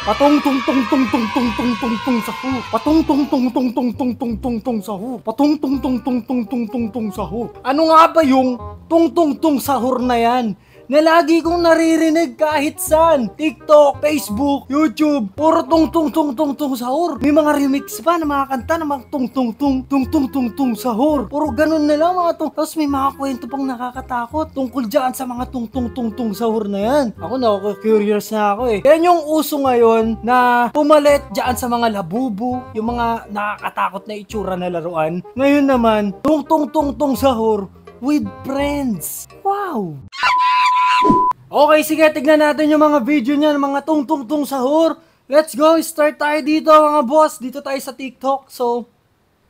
Patong tong tong tong tong tong tong tong tong sahur. Patong tong tong tong tong tong tong tong tong sahur. Patong tong tong tong tong tong tong tong sahur. Ano nga ba yung tong tong tong sahur na yan? Na lagi kong naririnig kahit saan. TikTok, Facebook, YouTube, puro tong tong tong tong tong sahur. May mga remix pa na mga kanta na mga tong tong tong tong tong tong tong sahur. Puro ganun na lang mga tong. Tapos may mga kwento pang nakakatakot tungkol dyan sa mga tong tong tong tong sahur na yan. Ako curious na ako eh. Yan yung uso ngayon na pumalit dyan sa mga labubu, yung mga nakakatakot na itsura na laruan. Ngayon naman, tong tong tong tong sahur with friends. Wow! Okay, sige, tignan natin yung mga video niya ng mga tong-tong-tong sahur. Let's go, start tayo dito mga boss. Dito tayo sa TikTok, so...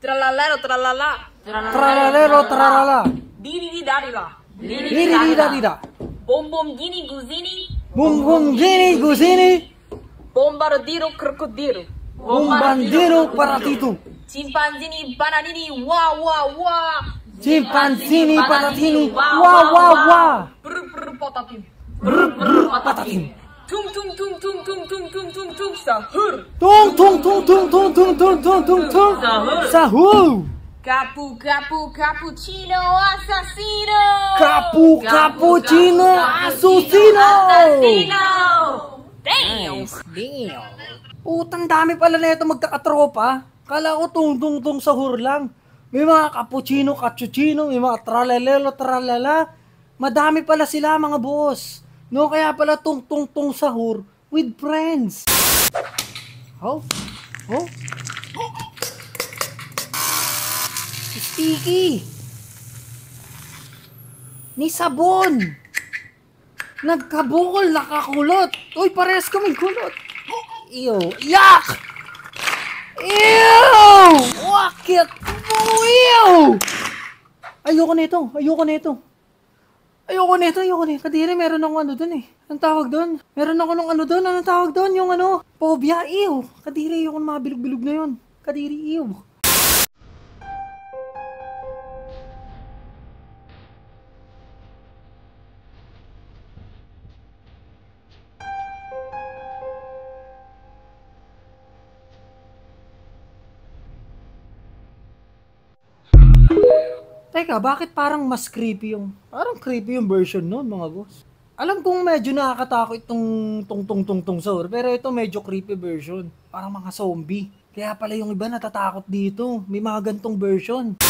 Tralalero, tralala. Tralalero, tralala. Diri-di-dari-la. Diri-di-da-di-da. Bom-bom gini-guzini. Bum-bum gini-guzini. Bombardiro, crocodilo. Bombardiro paratito. Chimpanzini, bananini, wa-wa-wa. Chimpanzini paratini. Wa-wa-wa. Brr-brr, potatim. Patatim. Tung tung tung tung tung tung tung tung tung sahur. Tung tung tung tung tung tung tung tung tung tung sahur. Capu capu cappuccino assassino. Capu cappuccino assassino. Damn. Utang dami pala na ito magkakatropa. Kala ko tung tung tung sahur lang. May mga cappuccino, may mga tralalelo, tralala. Madami pala sila mga boss. No, kaya pala tong sahur with friends. Oh? Oh? Sticky. Ni sabon. Nagkabukol, nakakulot. Uy, parehas kaming kulot. Ew. Yak! Ew! Wakit! Ew! Ayoko nito. Ayoko nito. Kadiri, meron akong ano dun eh. Anong tawag dun? Meron ako nung ano dun. Anong tawag dun? Yung ano, phobia. Ew. Kadiri, ayoko na mga bilog-bilog na yun. Kadiri, ew. Teka, bakit parang mas creepy yung... Parang creepy yung version nun, mga boss. Alam kong medyo nakakatakot itong tong sahur, pero ito medyo creepy version. Parang mga zombie. Kaya pala yung iba natatakot dito. May mga gantong version.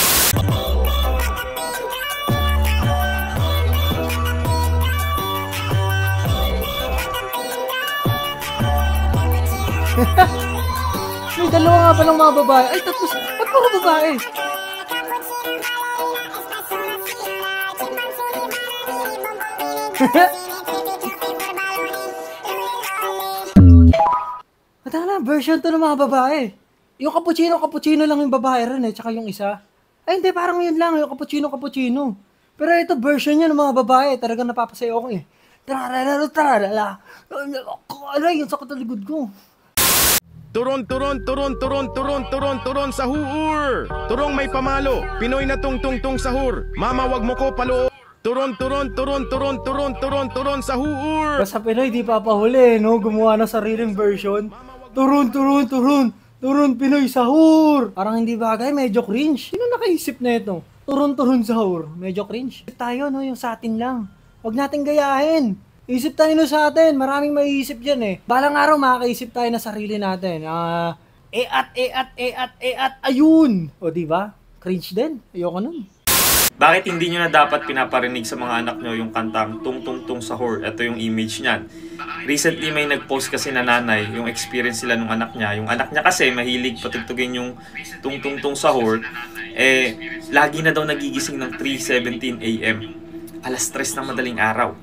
May dalawa nga palang mga babae. Ay, tapos, ba't mga babae? Matala, version to ng mga babae. Yung cappuccino lang yung babae rin eh, tsaka yung isa. Ay hindi, parang yun lang, yung cappuccino. Pero ito version niya ng mga babae, talagang napapasayo ako eh. Tararala. Ano yun, sakot ang likod ko. Turon sahur. Turong may pamalo. Pinoy na tong sahur. Mama, wag mo ko paloo. Turon sahur. Basta Pinoy di papahuli, no? Gumawa na sariling version. Turon Pinoy sahur. Parang hindi bagay, medyo cringe. Sino nakaisip na ito? Turon sahur, medyo cringe. Tayo, no? Yung sa atin lang. Huwag natin gayahin. Isip tayo no sa atin. Maraming maiisip dyan eh. Balang araw makakaisip tayo na sarili natin. Ayun. O diba? Cringe din. Ayoko nun. Bakit hindi nyo na dapat pinaparinig sa mga anak nyo yung kantang tung sahur? Ito yung image niyan. Recently may nag-post kasi na nanay, yung experience sila ng anak niya. Yung anak niya kasi mahilig patugtugin yung tung sahur. Eh, lagi na daw nagigising ng 3:17 AM. Alas 3 ng madaling araw.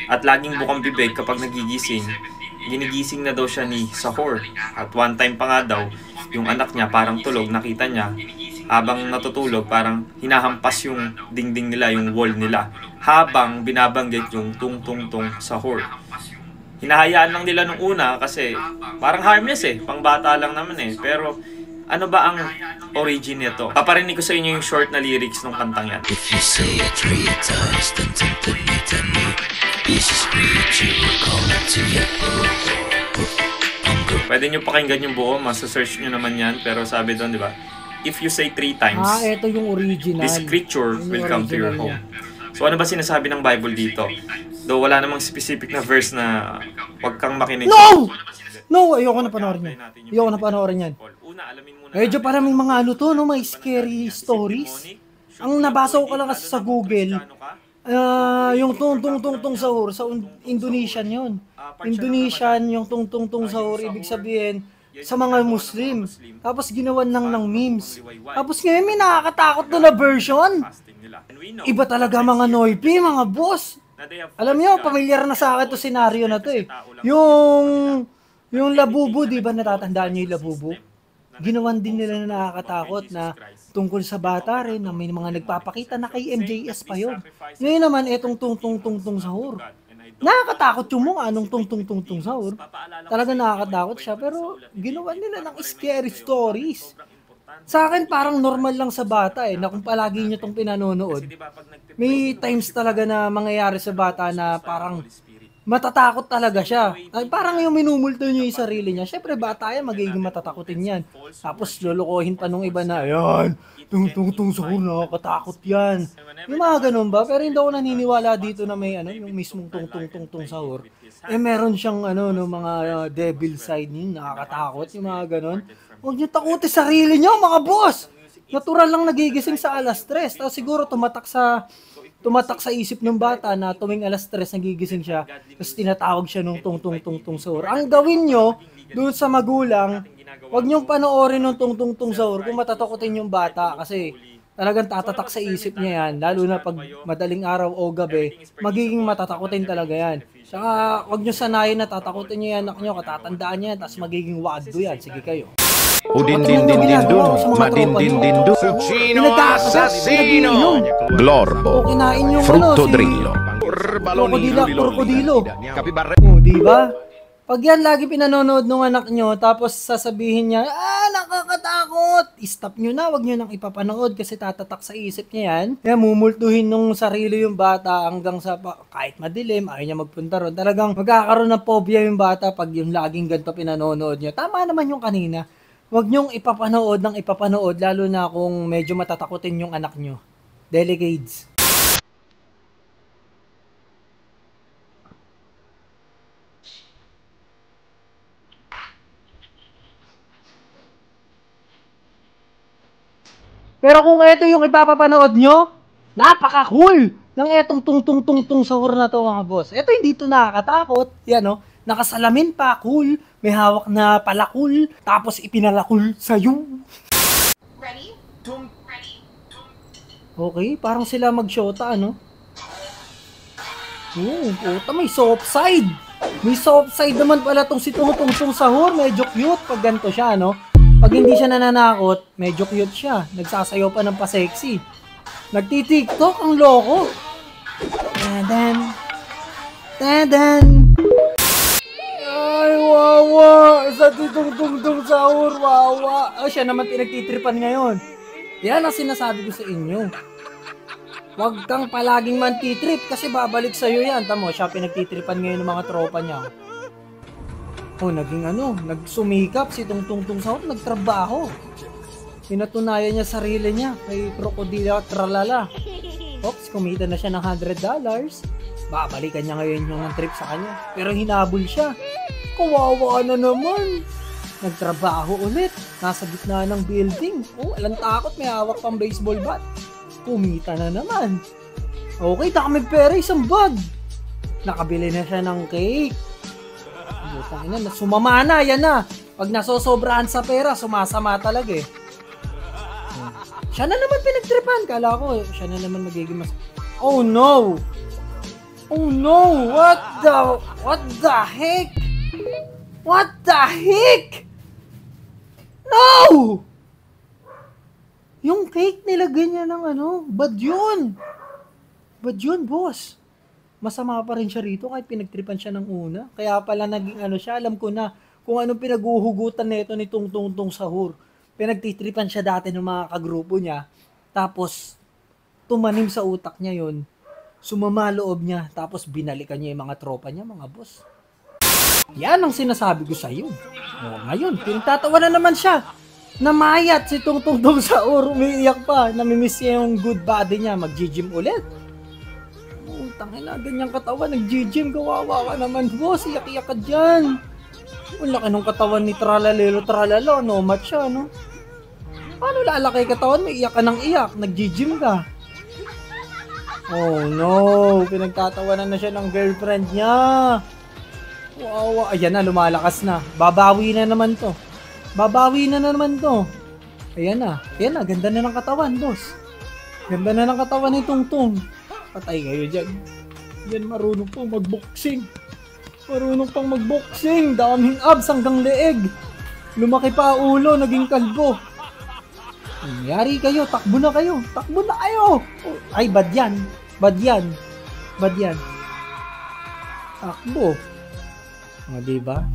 At laging bukang bibig kapag nagigising. Ginigising na daw siya ni sahur. At one time pa nga daw, yung anak niya parang tulog, nakita niya. Habang natutulog, parang hinahampas yung dingding nila, yung wall nila. Habang binabanggit yung tung sahur. Hinahayaan lang nila nung una kasi parang harmless eh. Pangbata lang naman eh. Pero ano ba ang origin nito? Paparinig ko sa inyo yung short na lyrics ng kantang yan. If you say it 3 times, then tell me this is real, you will call it to your I'm Pwede nyo pakinggan yung buo, masa-search nyo naman yan. Pero sabi doon, di ba? If you say 3 times, ito yung original. this creature Yung will come to your original home. So ano ba sinasabi ng Bible dito? Though wala namang specific na verse na wag kang makinig. No! No, ayoko na panoorin yan. Ayoko na panoorin yan. Una, alamin muna Medyo parang may mga ano to, no? May scary stories. Ang nabasa ko lang kasi sa Google, yung tungtong sahur, sa Indonesian yun. Indonesian, yung tungtong sahur, ibig sabihin, sa mga Muslim. Tapos ginawan lang ng memes. Tapos ngayon may nakakatakot na version. Iba talaga mga Noipi, mga boss. Alam niyo, pamilyar na sa akin to senaryo na to eh. Yung labubo, di ba natatandaan niyo yung labubo? Ginawan din nila na nakakatakot na tungkol sa bata rin na may mga nagpapakita na kay MJS pa yun. Ngayon naman, etong tungtong sahur. Nakakatakot yung mga anong tungtong sahur. Talaga nakakatakot siya, pero ginawa nila ng scary stories. Sa akin, parang normal lang sa bata eh, na kung palagi niyo itong pinanonood, may times talaga na mangyayari sa bata na parang matatakot talaga siya. Ay, parang yung minumulto niya yung sarili niya. Siyempre, bata yan, magiging matatakotin yan. Tapos, lulukohin pa nung iba na, ayan, tung sahur, nakakatakot yan. Yung mga ganun ba? Pero hindi ako naniniwala dito na may, yung mismong tung sahur. Eh, meron siyang, no, mga devil side niyo, nakakatakot, yung mga ganun. Huwag niyo takutin sarili niyo, mga boss! Natural lang nagigising sa alas 3. Tapos siguro tumatak sa isip ng bata na tuwing alas 3 nagigising siya, tapos tinatawag siya nung tung sahur. Ang gawin nyo, doon sa magulang, huwag nyong panoorin nung tung sahur kung matatakotin yung bata kasi talagang tatatak sa isip niya yan, lalo na pag madaling araw o gabi, magiging matatakotin talaga yan. Saka huwag nyo sanayin na tatakotin niyo yan, anak nyo, katatandaan niya yan, tapos magiging wado yan. Sige kayo. Udin-din-din-din-dun, madin-din-din-dun. Fucino assassino! Glorbo, frutto drillo. Krokodilo. Di ba? Pag yan lagi pinanonood ng anak nyo, tapos sasabihin niya, nakakatakot! I-stop nyo na, wag nyo nang ipapanood kasi tatatak sa isip niya yan. Kaya mumultuhin nung sarili yung bata hanggang sa kahit madilim, ayaw niya magpunta ron. Talagang magkakaroon ng phobia yung bata pag yung laging ganito pinanonood nyo. Tama naman yung kanina. Huwag nyong ipapanood, lalo na kung medyo matatakotin yung anak nyo. Delegates. Pero kung ito yung ipapapanood nyo, napaka-cool ng etong tung sahur na to, mga boss. Ito hindi to nakakatakot. Yan, no? Nakasalamin pa, cool. May hawak na palakul, tapos ipinalakul sa'yo. Ready? Okay, parang sila mag-shota, ano? Puta, may soft side. May soft side naman pala tong si tung sahur. Medyo cute pag ganito siya, no? Pag hindi siya nananakot, medyo cute siya. Nagsasayaw pa ng pa-sexy. Nagti-tiktok, ang loko. Tadan. Ay, wawa. Sa tung sahur, wawa. Oh, siya naman pinagtitripan ngayon. Yan ang sinasabi ko sa inyo. Huwag kang palaging mantitrip kasi babalik sa'yo yan. Tamo, siya pinagtitripan ngayon ng mga tropa niya. Oh, nagsumikap si tung sahur, nagtrabaho. Pinatunayan niya sarili niya kay Krokodilo Tralala. Oops, kumita na siya ng $100. Babalikan niya ngayon yung trip sa kanya. Pero hinabol siya. Kawawa na naman. Nagtrabaho ulit. Nasa gitna ng building. Oh, walang takot. May hawak pang baseball bat. Kumita na naman. Okay, dami pera, isang bag. Nakabili na siya ng cake. Sumama na, yan na. Pag nasosobrahan sa pera, sumasama talaga eh. Siya na naman pinagtripan. Kala ko, siya na naman magiging mas... Oh no! Oh no! What the heck? What the heck? No! Yung cake nilagay niya ng bad yun. Bad yun, boss. Masama pa rin siya rito kahit pinagtripan siya ng una. Kaya pala naging siya, alam ko na kung anong pinaguhugutan nito ni tung sahur. Pinagtitripan siya dati ng mga kagrupo niya. Tapos, tumanim sa utak niya yon. Sumama loob niya. Tapos, binalikan niya yung mga tropa niya, mga boss. Yan ang sinasabi ko sa iyo. O, ngayon, pinagtatawa na naman siya. Namayat si Tung Tung Tung Sahur, umiiyak pa. Namimiss niya yung good body niya, mag-gym ulit. Tangina, ganyang katawan, nag-gym, kawawa ka naman, boss, iyak-iyak ka dyan. Ang laki ng katawan ni Tralalelo Tralalo, no match siya, no? Paano lalaki katawan mo, iyak ka ng iyak, nag-gym ka? Oh no, pinagtatawanan na siya ng girlfriend niya. Wow, ayan na, lumalakas na. Babawi na naman to. Babawi na naman to. Ayan na, ganda na ng katawan, boss. Ganda na ng katawan ni Tung Tung. Patay kayo dyan. Yan, marunong pang magboxing. Marunong pang magboxing. Daming abs hanggang leeg. Lumaki pa ulo, naging kalbo. Nangyari kayo, takbo na kayo. Takbo na kayo. Ay, bad yan. Bad yan. Bad yan. Takbo. O, diba?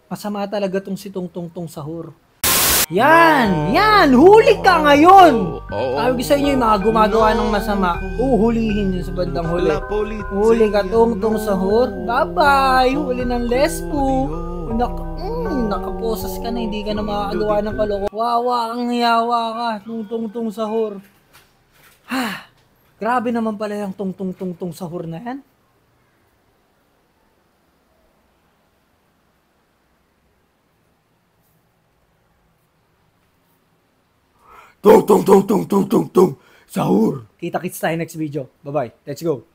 Masama talaga tong si Tung Tung Tung Sahur. Yan! Yan! Huli ka ngayon! Sabi ko sa inyo yung mga gumagawa ng masama, uhulihin nyo sa bandang huli. Huli ka Tung Tung Sahur. Bye-bye! Huli ng lesbo. Nakaposas ka na, hindi ka na makakagawa ng kaloko. Wawa kang yawa ka, Tung Tung Tung Sahur. Ha! Grabe naman pala yung Tung Tung Tung Tung Sahur na yan. Tung Tung Tung Tung Tung Tung Tung Sahur. Kita-kits tayo next video. Bye-bye. Let's go.